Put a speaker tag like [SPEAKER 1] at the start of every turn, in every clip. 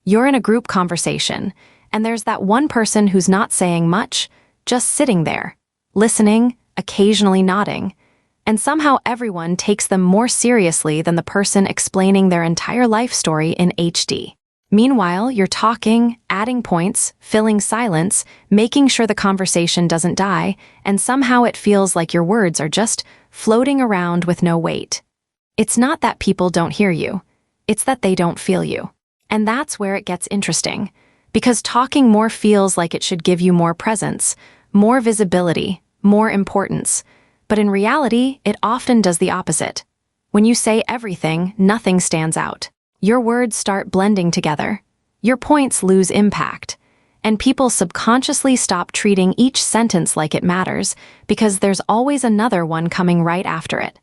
[SPEAKER 1] You're in a group conversation, and there's that one person who's not saying much, just sitting there, listening, occasionally nodding, and somehow everyone takes them more seriously than the person explaining their entire life story in HD. Meanwhile, you're talking, adding points, filling silence, making sure the conversation doesn't die, and somehow it feels like your words are just floating around with no weight. It's not that people don't hear you, it's that they don't feel you. And that's where it gets interesting, because talking more feels like it should give you more presence, more visibility, more importance. But in reality, it often does the opposite. When you say everything, nothing stands out. Your words start blending together. Your points lose impact. And people subconsciously stop treating each sentence like it matters because there's always another one coming right after it.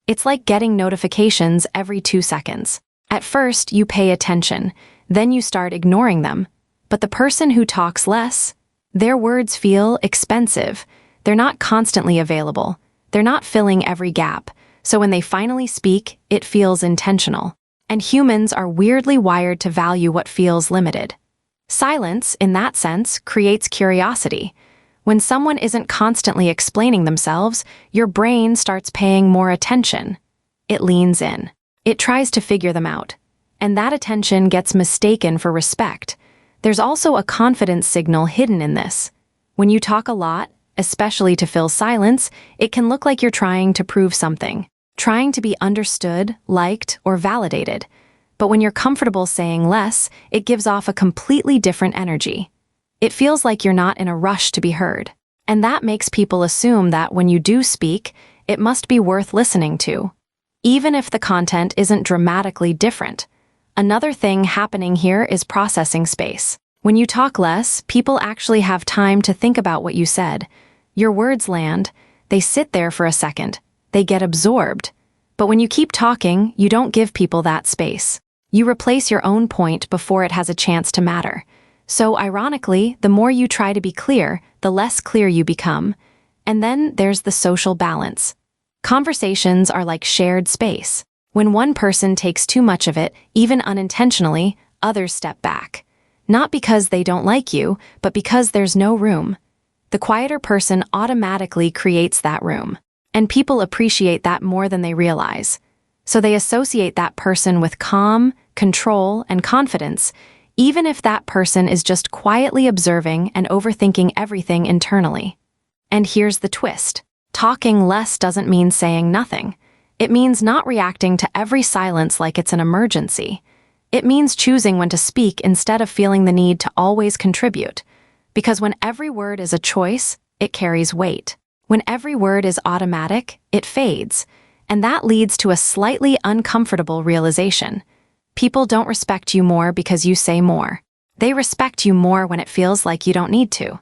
[SPEAKER 1] It's like getting notifications every 2 seconds. At first, you pay attention, then you start ignoring them. But the person who talks less, their words feel expensive. They're not constantly available. They're not filling every gap. So when they finally speak, it feels intentional. And humans are weirdly wired to value what feels limited. Silence, in that sense, creates curiosity. When someone isn't constantly explaining themselves, your brain starts paying more attention. It leans in. It tries to figure them out. And that attention gets mistaken for respect. There's also a confidence signal hidden in this. When you talk a lot, especially to fill silence, it can look like you're trying to prove something, trying to be understood, liked, or validated. But when you're comfortable saying less, it gives off a completely different energy. It feels like you're not in a rush to be heard. And that makes people assume that when you do speak, it must be worth listening to, even if the content isn't dramatically different. Another thing happening here is processing space. When you talk less, people actually have time to think about what you said. Your words land, they sit there for a second, they get absorbed. But when you keep talking, you don't give people that space. You replace your own point before it has a chance to matter. So ironically, the more you try to be clear, the less clear you become. And then there's the social balance. Conversations are like shared space. When one person takes too much of it, even unintentionally, others step back. Not because they don't like you, but because there's no room. The quieter person automatically creates that room. And people appreciate that more than they realize. So they associate that person with calm, control, and confidence, even if that person is just quietly observing and overthinking everything internally. And here's the twist. Talking less doesn't mean saying nothing. It means not reacting to every silence like it's an emergency. It means choosing when to speak instead of feeling the need to always contribute. Because when every word is a choice, it carries weight. When every word is automatic, it fades. And that leads to a slightly uncomfortable realization. People don't respect you more because you say more. They respect you more when it feels like you don't need to.